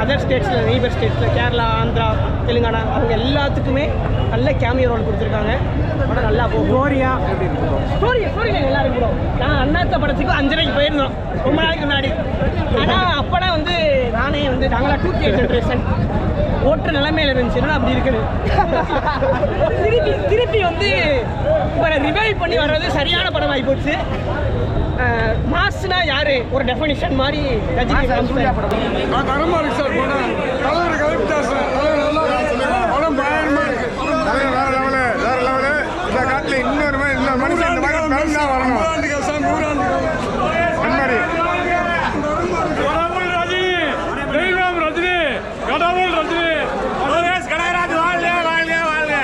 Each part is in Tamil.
அதர் ஸ்டேட்ஸில் நெய்பர் ஸ்டேட்ஸில் கேரளா, ஆந்திரா, தெலுங்கானா அவங்க எல்லாத்துக்குமே நல்ல கேமியோ ரோல் கொடுத்துருக்காங்க. படம் நல்லா போகும். ஸ்டோரியா எப்படி இருக்கும்? ஸ்டோரி நல்லா இருக்கும். நான் அண்ணாத்த படத்துக்கு 5:30 போயிருந்தோம் ரொம்ப நாளைக்கு முன்னாடி. ஆனால் அப்போனா வந்து நானே வந்து நாங்களாம் 2K ஜென்ரேஷன் ஓட்டுற நிலைமையில் இருந்துச்சுன்னா அப்படி இருக்குது. திருப்பி வந்து இப்போ ரிவைவ் பண்ணி வர்றது சரியான படம் ஆகி போச்சு. மாஸ்னா யாரு ஒரு டெஃபினிஷன் மாதிரி ரஜினி தரமா இருக்கு சார். தலைவர் கலைப்பிட்டார் சார். படம் பயங்கரமா இருக்கு. வேற லெவலு. இந்த காட்டில் இன்னொரு மனுஷன் இந்த மாதிரி படம் தான் வரணும். 100 ஆண்டுகள் கடவுள் ரஜினி, தெய்வம் ரஜினி, கடவுள் ரஜினி, கடவுராஜ் வாழ்க வாழ்க வாழ்க.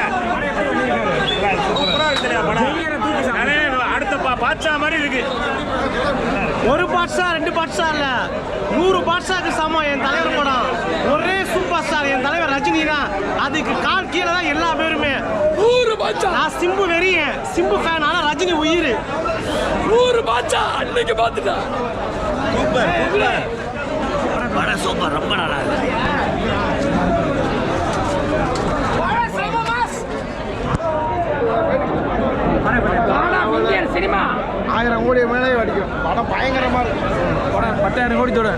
அடுத்த பாட்சா மாதிரி இருக்கு. ஒரு பாட்ஸா 2 பாட்ஸா இல்ல 100 பாட்ஸாக்கு சமம் என் தலைவர் படம். ஒரே சூப்பர் ஸ்டார் என் தலைவர் ரஜினி தான். அதுக்கு கால் கீழே தான் எல்லா பேருமே. 100 பாட்ஸா. நான் சிம்பு வெறியன், சிம்பு ஃபேன். ஆனால் ரஜினி உயிர். 100 பாட்ஸா அன்னைக்கு பார்த்துட்டா. சூப்பர் படம் சூப்பர். ரொம்ப நல்லா இருக்கு. சினிமா 1000 கோடி மேலே அடிக்கும். படம் பயங்கரமா இருக்கு. படம் 10,000 கோடி தொட.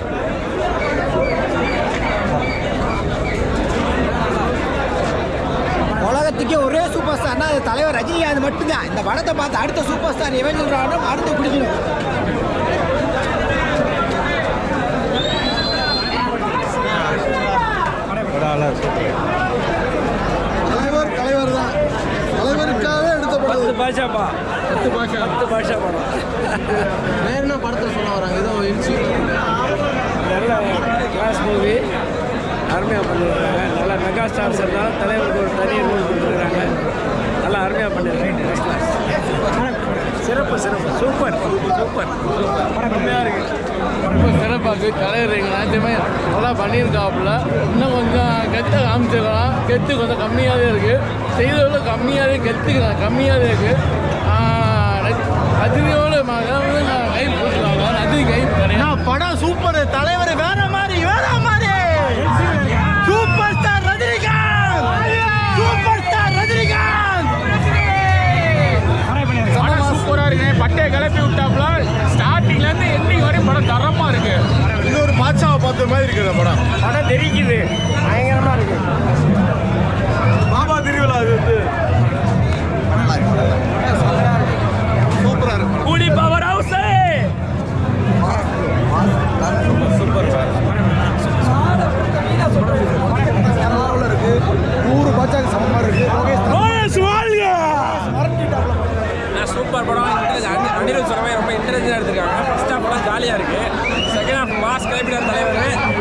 உலகத்துக்கே ஒரே சூப்பர் ஸ்டார்னா அது தலைவர் ரஜினிகாந்த் மட்டும்தான். இந்த படத்தை பார்த்து அடுத்த சூப்பர் ஸ்டார் எவன் சொல்றானோ அடுத்து பிடிக்கணும். தலைவர் தான். தலைவருக்காகவே எடுத்த படம். 10 பாஷா படம். வேற என்ன படத்தை சொல்ல வராங்க? ஏதோ நல்ல கிளாஸ் மூவி அருமையாக பண்ணியிருக்காங்க. நல்லா மெகா ஸ்டார்ஸ் இருந்தாலும் தலைவருக்கு ஒரு தனி ரோல் கொடுத்துருக்காங்க. நல்லா அருமையாக பண்ணியிருக்காங்க. சிறப்பு சூப்பர் அருமையாக இருக்குது. ரொம்ப சிறப்பாக தலைவர் எங்கள் நாட்டியமே நல்லா பண்ணியிருக்காப்புல. இன்னும் கொஞ்சம் கெத்தை காமிச்சிடலாம். கெத்து கொஞ்சம் கம்மியாகவே இருக்குது. செய்தவரை கம்மியாகவே கம்மியாகவே இருக்குது. ரஜினியோட கை போட்டுருவாங்க. ரஜினி கை கிடையாது. படம் சூப்பர். தலைவர் வேற மாதிரி சூப்பர் ஸ்டார் ரஜினிகாந்த். சூப்பராக இருக்கு. பட்டையை கிளப்பி விட்டாப்புல. ஸ்டார்டிங்லேருந்து எண்டிங் வரையும் படம் தரமாக இருக்கு. இன்னொரு பாட்சாவை பார்த்த மாதிரி இருக்குது. படம் தெரிக்குது. பயங்கரமாக இருக்கு. பாபா திருவிழா அது வந்து சூப்பராக இருக்கு. கூலி பவர் ஹவுஸ் சூப்பர் இருக்கு. 100 பாட்சாக்கு சமமாக இருக்கு. சூப்பர் படம். அனிருத் சொன்ன மாதிரி ரொம்ப இன்டெலிஜென்ட்டாக எடுத்துருக்காங்க. ஃபர்ஸ்ட் ஹாஃப்லாம் ஜாலியாக இருக்குது. செகண்ட் ஹாஃப் மாஸ் கிளப்பிட்டார்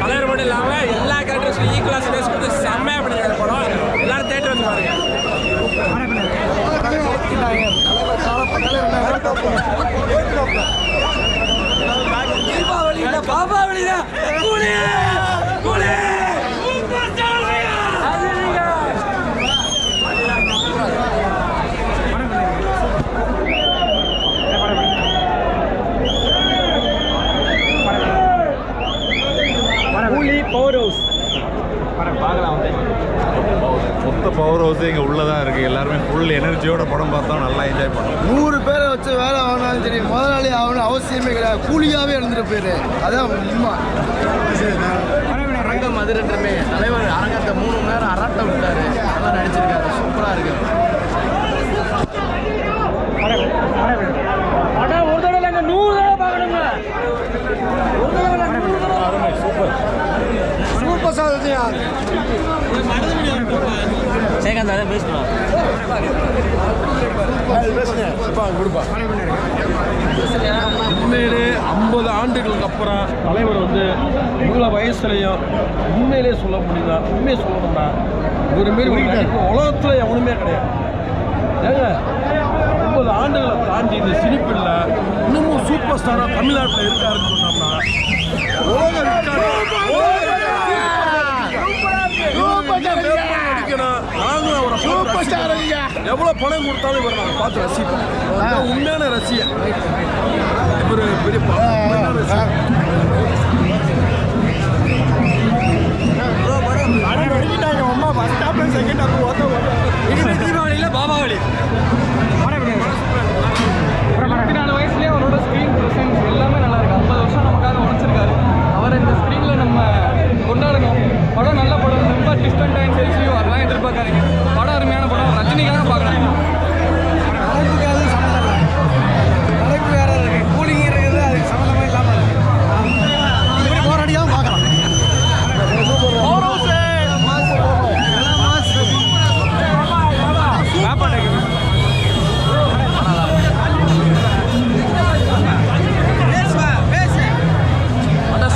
தலைவர் மட்டும் இல்லாமல் எல்லா கேரக்டர்ஸும் ஈக்குவலாக ஸ்பேஸ் கொடுத்து செம்மையாக பண்ணியிருக்காங்க படம். எல்லாரும் தேட்டர் வந்து பாருங்க. பாபாவளியா மொத்த பவர் ஹவுஸ் இங்கே உள்ளதான் இருக்குது. எல்லாருமே ஃபுல் எனர்ஜியோட படம் பார்த்தா நல்லா என்ஜாய் பண்ணலாம். 100 பேரை வச்சு வேலை ஆகணும்னாலும் சரி, முதலாளி ஆகணும் அவசியமே கிடையாது. கூலியாகவே எழுந்துட்டு போயிரு. அதான் உண்மை. அரங்கம் அது ரெண்டுமே தலைவர் அரங்கத்தை 3 மணி நேரம் அரட்ட விட்டாரு. நல்லா நடிச்சிருக்காரு. சூப்பராக இருக்கு. படம் ஒரு தடவை 100 தடவை பார்க்கணுங்க. Super sir. சேகந்த் அதை பேசணும். உண்மையிலே 50 ஆண்டுகளுக்கு அப்புறம் தலைவர் வந்து இவ்வளோ வயசுலையும் உண்மையிலே சொல்ல முடியுதா? உண்மையை சொல்லணும்னா ஒரு மாரி உலகத்தில் எவனுமே கிடையாது. ஏங்க 50 ஆண்டுகளை தாண்டி இந்த சிரிப்பில் இன்னமும் சூப்பர் ஸ்டாராக தமிழ்நாட்டில் இருக்காருன்னு சொன்னோம்னா நாங்களும் அவரை எவ்வளோ பணம் கொடுத்தாலும் இவர் நாங்கள் பார்த்து ரசிப்போம். உண்மையான ரசிகன் இவர். பெரிய நொறுக்கிட்டாங்க அம்மா ஃபர்ஸ்ட் ஸ்டாப்ல செகண்ட் ஹாஃப் ஓட்ட தீபாவளியில் பாபாவளி 24 வயசுலேயே அவரோட ஸ்க்ரீன் ப்ரெசன்ஸ் எல்லாமே நல்லா இருக்கு. 50 வருஷம் நமக்காக உழைச்சிருக்காரு. அவரை இந்த ஸ்க்ரீனில் நம்ம கொண்டாடணும். படம் நல்ல படம், ரொம்ப டிஸ்டன்ட் அண்ட் செல்ஃபியும் அதெல்லாம் எதிர்பார்க்காதீங்க. படம் அருமையான படம், ரஜினிக்காக பார்க்கலாம். தலைப்புக்காக சம்மந்தம் இல்லை, தலைப்பு வேற இருக்கு, கூலிங் இருக்குது, அதுக்கு சம்மந்தமே இல்லாமல் இருக்கு. இப்படி போராடியாவும் பார்க்கலாம்.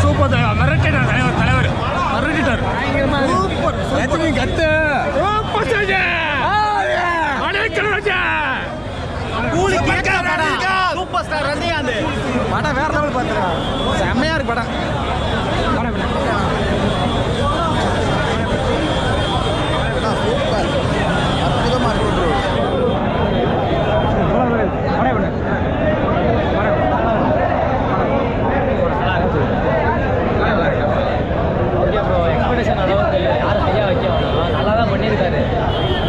சூப்பர் மிரட்டிட்டார் தலைவர் மிரட்டிட்டார். கட்டு சூப்பர் ஸ்டார் ரஜினிகாந்த் படம் வேற லெவல் பார்த்துருக்கான். செம்மையா இருக்கு படம். சூப்பர் அற்புதமா இருக்கு. ஓகே ப்ரோ, எக்ஸ்பெக்டேஷன் அளவுக்கு யாரும் கையாக வைக்க வேணாம். நல்லா தான் பண்ணியிருக்காரு.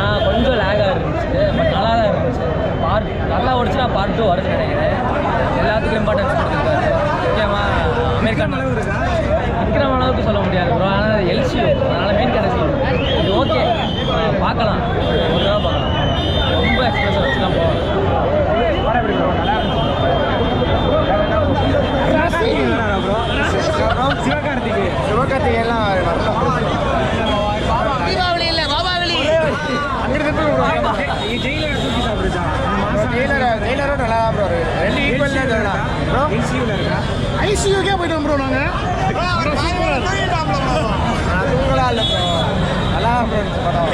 ஆனால் கொஞ்சம் லேகாக இருந்துச்சு, பட் நல்லா தான் இருந்துச்சு. பார்ட் நல்லா ஓடிச்சுன்னா பார்ட் 2 வருதுன்னு நினைக்கிறேன். எல்லாத்துக்கும் இம்பார்ட்டன்ஸ் கொடுத்துருக்காரு. முக்கியமாக அமெரிக்கன் விக்ரம் அளவுக்கு சொல்ல முடியாது ப்ரோ, ஆனால் எல்சியூ அதனால் மெயின் கேரக்டர் இது ஓகே பார்க்கலாம், ஒரு தடவை பார்க்கலாம். ரொம்ப எக்ஸ்பிரஷன் வச்சு தான் போகணும். சிவகார்த்திகேயெல்லாம் தீபாவளி இல்லை பாபாவளி. ஜெயிலரோட நல்லா தான் ப்ரோ இருக்கு. ரெண்டு ஈக்குவல் தான் சொல்லலாம் ப்ரோ. ஐசியூக்கே போயிட்டோம் ப்ரோ நாங்கள். தூங்கலாம் இல்லை ப்ரோ, நல்லா தான் ப்ரோ இருந்துச்சு படம்.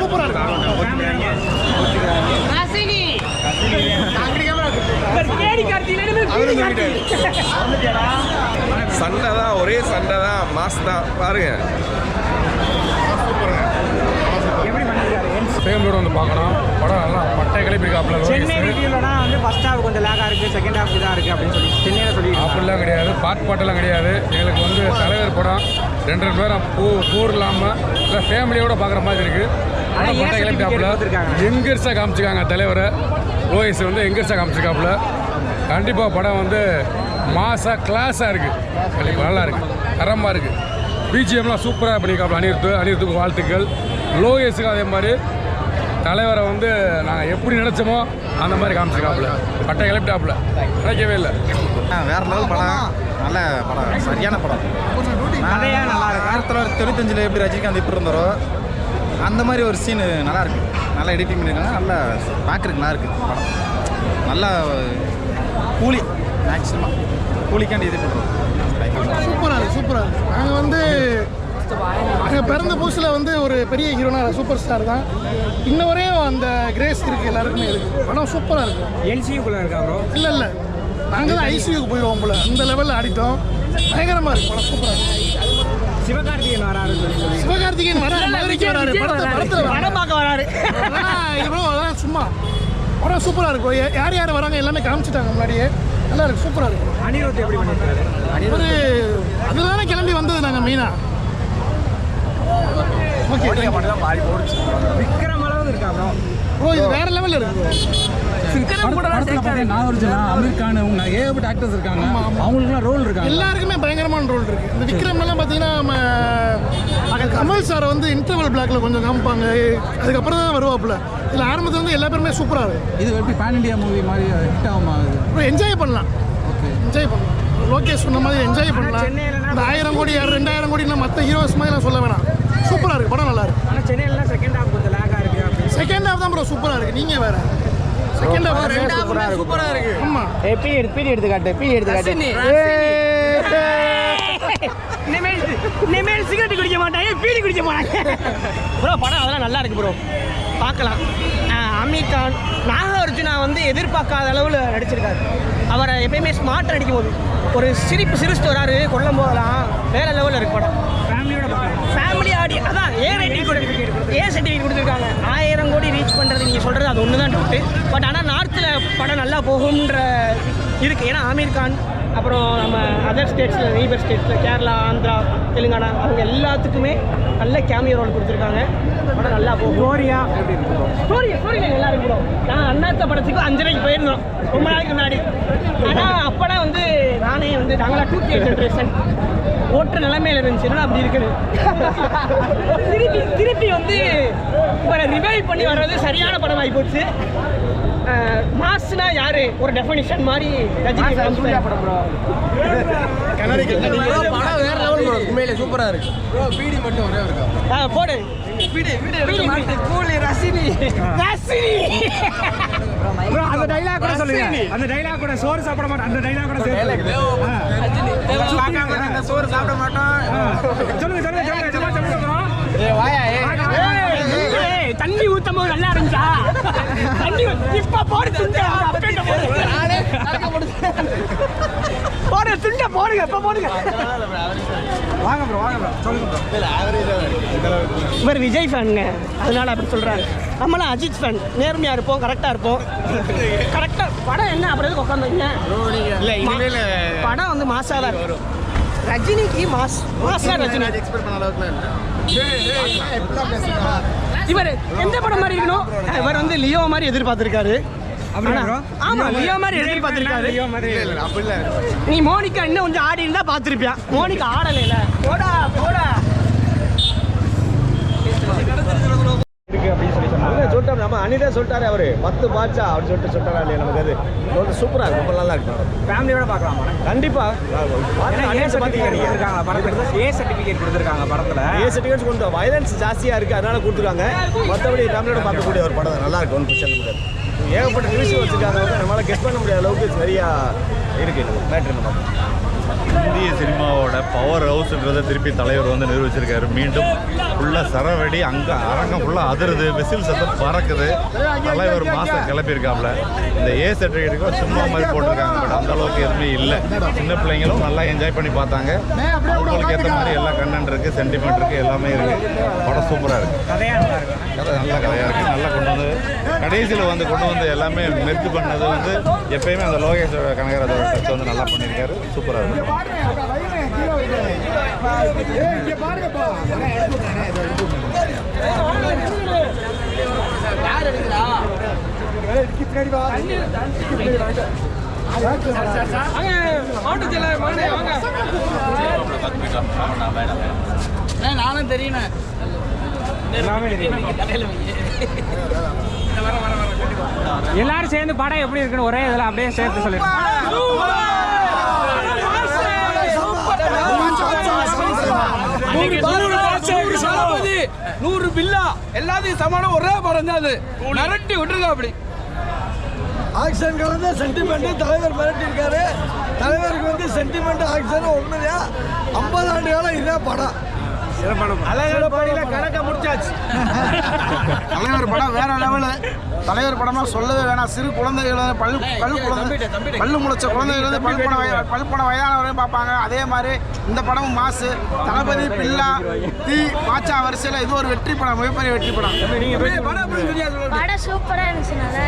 சூப்பராக இருக்கு. சண்டை தான், ஒரே சண்டை தான், மாஸ் தான் பாருங்க. ஃபேமிலியோட வந்து பார்க்கணும். படம் நல்லா பட்டை கிளப்பிருக்காப்புல. சென்னை ரிவ்யூலனா வந்து ஃபர்ஸ்ட் ஹாஃப் கொஞ்சம் லேகாக இருக்குது, செகண்ட் ஹாஃப் இதாக இருக்குது அப்படின்னு சொல்லி சென்னையில் சொல்லியிருக்காங்க. அப்படிலாம் கிடையாது, பாட்டெல்லாம் கிடையாது. எங்களுக்கு வந்து தலைவர் படம் 2 பேரும் போர் இல்லாமல் இல்லை ஃபேமிலியோட பார்க்குற மாதிரி இருக்குது. படம் பட்டை கிளப்பிட்டாப்புல எங்கர்ஸாக காமிச்சிருக்காங்க தலைவரை. லோயஸ் வந்து எங்கர்ஸாக காமிச்சிருக்காப்புல. கண்டிப்பாக படம் வந்து மாசாக கிளாஸாக இருக்குது, நல்லா இருக்குது, தரமாக இருக்குது. பிஜிஎம்லாம் சூப்பராக பண்ணியிருக்காப்புல. அனிருத்துக்கு வாழ்த்துக்கள். லோயஸுக்கு அதே மாதிரி தலைவரை வந்து நாங்கள் எப்படி நினச்சோமோ அந்த மாதிரி காமிச்சிருக்காப்புல. பட்டை கிளப்பிட்டாப்புல, நினைக்கவே இல்லை. வேற லெவல் படம், நல்ல படம், சரியான படம். கதையாக நல்லா இருக்கு. 1995 எப்படி ரஜினிகாந்த் எப்படி இருந்தாரோ அந்த மாதிரி ஒரு சீனு நல்லா இருக்கு. நல்லா எடிட்டிங் பண்ணியிருக்காங்க, நல்லா பார்க்குறதுக்கு நல்லா இருக்குது படம். நல்லா கூலி மேக்ஸிமம் கூலிக்காண்டி இது பண்ணுறோம். சூப்பராக இருக்குது, சூப்பராக இருக்குது. நாங்கள் வந்து நாங்கள் பிறந்த புதுசில் வந்து ஒரு பெரிய ஹீரோனா சூப்பர் ஸ்டார் தான். இன்ன வரையும் அந்த கிரேஸ் இருக்குது, எல்லாருக்குமே இருக்குது. படம் சூப்பராக இருக்குது. எல்சியூக்குள்ளே இருக்கா ப்ரோ? இல்லை நாங்கள் தான் ஐசியூக்கு போயிடுவோம் போல, அந்த லெவலில் ஆடிட்டோம். பயங்கரமாக இருக்குது படம், சூப்பராக இருக்குது. சிவகார்த்திகேயன் வராரு சொல்லி சிவகார்த்திகேயன் வராரு, மதுரைக்கு வராரு, படத்தில் படம் பார்க்க வராரு. அதான் சும்மா படம் சூப்பராக இருக்கும். யார் யார் வராங்க எல்லாமே காமிச்சிட்டாங்க முன்னாடியே. நல்லா இருக்கு, சூப்பராக இருக்கும். அனிருத் எப்படி பண்ணியிருக்காரு? ஒரு அதுதானே கிளம்பி வந்தது நாங்கள் மெயினாக. ஓகே, விக்ரம் அளவு இருக்கா ப்ரோ? ப்ரோ இது வேற லெவலில் இருக்கு. அமீர்கான் ஏகப்பட்ட ஆக்டர்ஸ் இருக்காங்க, அவங்களுக்குலாம் ரோல் இருக்காங்க. எல்லாருக்குமே பயங்கரமான ரோல் இருக்கு. இந்த விக்ரம் எல்லாம் பார்த்தீங்கன்னா நம்ம கமல் சாரை வந்து இன்டர்வல் பிளாக்ல கொஞ்சம் காமிப்பாங்க, அதுக்கப்புறம் தான் வருவாப்புல. இதில் ஆரம்பத்துல இருந்து எல்லா பேருமே சூப்பராக இருக்கு. இது எப்படி பேன் இண்டியா மூவி மாதிரி ஹிட் ஆகுமா? என்ஜாய் பண்ணலாம், என்ஜாய் பண்ணலாம். லோகேஷ் சொன்ன மாதிரி என்ஜாய் பண்ணலாம். இந்த 1000 கோடி 2000 கோடினா மற்ற ஹீரோஸ் மாதிரி நான் சொல்ல வேணாம். சூப்பராக இருக்குது, படம் நல்லா இருக்கு. ஆனால் சென்னையிலலாம் செகண்ட் ஹாஃப் கொஞ்சம் லேகாக இருக்குது அப்படின்னு. செகண்ட் ஹாஃப் தான் ப்ரோ சூப்பராக இருக்குது. நீங்கள் வேறு செகண்ட் ஹாஃப் சூப்பராக இருக்குது. ஆமாம், பீடி எடுத்து காட்டு. இனிமேல் சிகரெட் குடிக்க மாட்டாங்க, பீடி குடிக்க மாட்டாங்க ப்ரோ. படம் அதெல்லாம் நல்லா இருக்கு ப்ரோ, பார்க்கலாம். அமீர் கான் நாகார்ஜுனா வந்து எதிர்பார்க்காத அளவில் நடிச்சிருக்காரு. அவரை எப்பயுமே ஸ்மார்ட் நடிக்கும் போது ஒரு சிரிச்சுட்டு வராரு, கொல்லும் போதெல்லாம் வேற லெவலில் இருக்கு படம். ஃபேமிலி ஆடி அதான் ஏ சர்டிஃபிகேட் கொடுத்துருக்காங்க. 1000 கோடி ரீச் பண்ணுறது நீங்கள் சொல்கிறது அது ஒன்று தான் டவுட்டு. பட் ஆனால் நார்த்தில் படம் நல்லா போகும்ன்ற இருக்குது. ஏன்னா ஆமீர் கான் அப்புறம் நம்ம அதர் ஸ்டேட்ஸில் நெய்பர் ஸ்டேட்ஸில் கேரளா, ஆந்திரா, தெலுங்கானா அவங்க எல்லாத்துக்குமே நல்ல கேமியோ ரோல் கொடுத்துருக்காங்க. படம் நல்லா போகும். ஸ்டோரியா ஸ்டோரி நல்லா இருக்கும். நான் அண்ணாத்த படத்துக்கு 5:30 போயிருந்தோம் ரொம்ப நாளைக்கு முன்னாடி. ஆனால் அப்போனா வந்து நானே வந்து நாங்களாம் 2K ஜென்ரேஷன் ஓட்டுற நிலைமையில இருந்துச்சுன்னா அப்படி இருக்குது. திருப்பி வந்து இப்போ ரிவைவ் பண்ணி வர்றது சரியான படம் ஆகி போச்சு. மாஸ்னா யாரு ஒரு டெஃபினிஷன் மாதிரி ரஜினி படம் ப்ரோ. படம் வேற லெவல் ப்ரோ. உண்மையிலே சூப்பரா இருக்கு ப்ரோ. பீடி மட்டும் ஒரே இருக்கா போடு கூலி ரசினி ப்ரோ. அந்த டைலாக் கூட சொல்லுங்க. அந்த டைலாக் கூட சோறு சாப்பிட மாட்டோம். அந்த டைலாக் கூட சோறு சாப்பிட மாட்டோம். சொல்லுங்க. தண்ணி ஊத்தும் போது நல்லா இருந்துச்சா? தண்ணி இப்ப போடு துண்டை போடு துண்டை போடுங்க. இப்ப போடுங்க. வாங்க ப்ரோ சொல்லுங்க ப்ரோ. இவர் விஜய் ஃபேனுங்க, அதனால அப்படி சொல்றாரு. நம்மளாம் அஜித் ஃபேன். நேர்மையா இருப்போம், கரெக்டா இருப்போம். கரெக்டா படம் என்ன அப்புறம் எதுக்கு உட்காந்துங்க? படம் வந்து மாசா தான் இருக்கு. ரஜினிக்கு மாசா ரஜினி எக்ஸ்பெக்ட் பண்ண அளவுக்கு இவர் எந்த படம் மாதிரி இருக்கணும்? இவர் வந்து லியோ மாதிரி எதிர்பார்த்திருக்காரு. ஆமா லியோ மாதிரி எதிர்பார்த்திருக்காரு. நீ மோனிகா இன்னும் கொஞ்சம் ஆடி இருந்தா பார்த்திருப்பியா. மோனிகா ஆடலைல. போடா சொல்லிட்டாரு நம்ம அனிதா சொல்லிட்டாரு. அவரு 10 பாட்சா அப்படின்னு சொல்லிட்டாரா இல்லையா? நமக்கு அது ரொம்ப சூப்பரா இருக்கு. ரொம்ப நல்லா இருக்கு. ஃபேமிலியோட பார்க்கலாமா? கண்டிப்பா ஏ சர்டிஃபிகேட் கொடுத்துருக்காங்க படத்துல. ஏ சர்டிஃபிகேட் கொஞ்சம் வயலன்ஸ் ஜாஸ்தியா இருக்கு, அதனால கொடுத்துருக்காங்க. மற்றபடி ஃபேமிலியோட பார்க்கக்கூடிய ஒரு படம் நல்லா இருக்கு. ஒன்றும் பிரச்சனை கிடையாது. ஏகப்பட்ட ரிவ்யூ வச்சிருக்காங்க. நம்மளால கெஸ் பண்ண முடியாத அளவுக்கு நிறையா இருக்கு மேட்ரு. நம்ம இந்திய சினிமாவோட பவர் ஹவுஸ்ன்றதை திருப்பி தலைவர் வந்து நிரூபிச்சிருக்காரு. மீண்டும் ஃபுல்லாக சரவெடி, அங்கே அரங்கம் ஃபுல்லாக அதிருது, விசில் சத்தம் பறக்குது. தலைவர் மாதம் கிளப்பியிருக்காப்புல. இந்த ஏ சர்டிஃபிகேட்டுக்கும் சும்மா மாதிரி போட்டிருக்காங்க. பட் அந்த அளவுக்கு எதுவுமே இல்லை. சின்ன பிள்ளைங்களும் நல்லா என்ஜாய் பண்ணி பார்த்தாங்க. அவங்களுக்கு ஏற்ற மாதிரி எல்லா கண்டென்ட் இருக்குது, சென்டிமெண்ட் இருக்குது, எல்லாமே இருக்குது. படம் சூப்பராக இருக்குது. கதை நல்ல கதையாக இருக்குது. நல்லா கொண்டு வந்து கடைசியில் வந்து கொண்டு வந்து எல்லாமே மெர்ஜ் பண்ணது வந்து எப்பயுமே அந்த லோகேஷ் கனகராஜோட டச் வந்து நல்லா பண்ணியிருக்காரு. சூப்பராக இருக்குது. நானும் தெரியும். எல்லாரும் சேர்ந்து படம் எப்படி இருக்குன்னு ஒரே இதில் அப்படியே சேர்த்து சொல்லிருக்கோம். 100 பில்லா எல்லாத்தையும் சமானம் ஒரே படம் தான். அது மிரட்டி விட்டுருக்கா. அப்படி ஆக்ஷன் கலந்த சென்டிமெண்ட் தலைவர் மிரட்டி இருக்காரு. தலைவருக்கு வந்து சென்டிமெண்ட் ஆக்ஷன் உண்மையா 50 ஆண்டு காலம் இதே படம். கணக்க முடிச்சாச்சு. தலைவர் படம் வேற லெவலு. தலைவர் படமா சொல்லவே வேணாம். சிறு குழந்தைகள் பல்லு முளைச்ச குழந்தைகள் வந்து பல்பன வயதானவரையும் பார்ப்பாங்க. அதே மாதிரி இந்த படமும் மாசு. தளபதி, பில்லா, தீ, பாச்சா வரிசையில் இது ஒரு வெற்றி படம், மிகப்பெரிய வெற்றி படம். படம் சூப்பராக இருந்துச்சு. நல்லா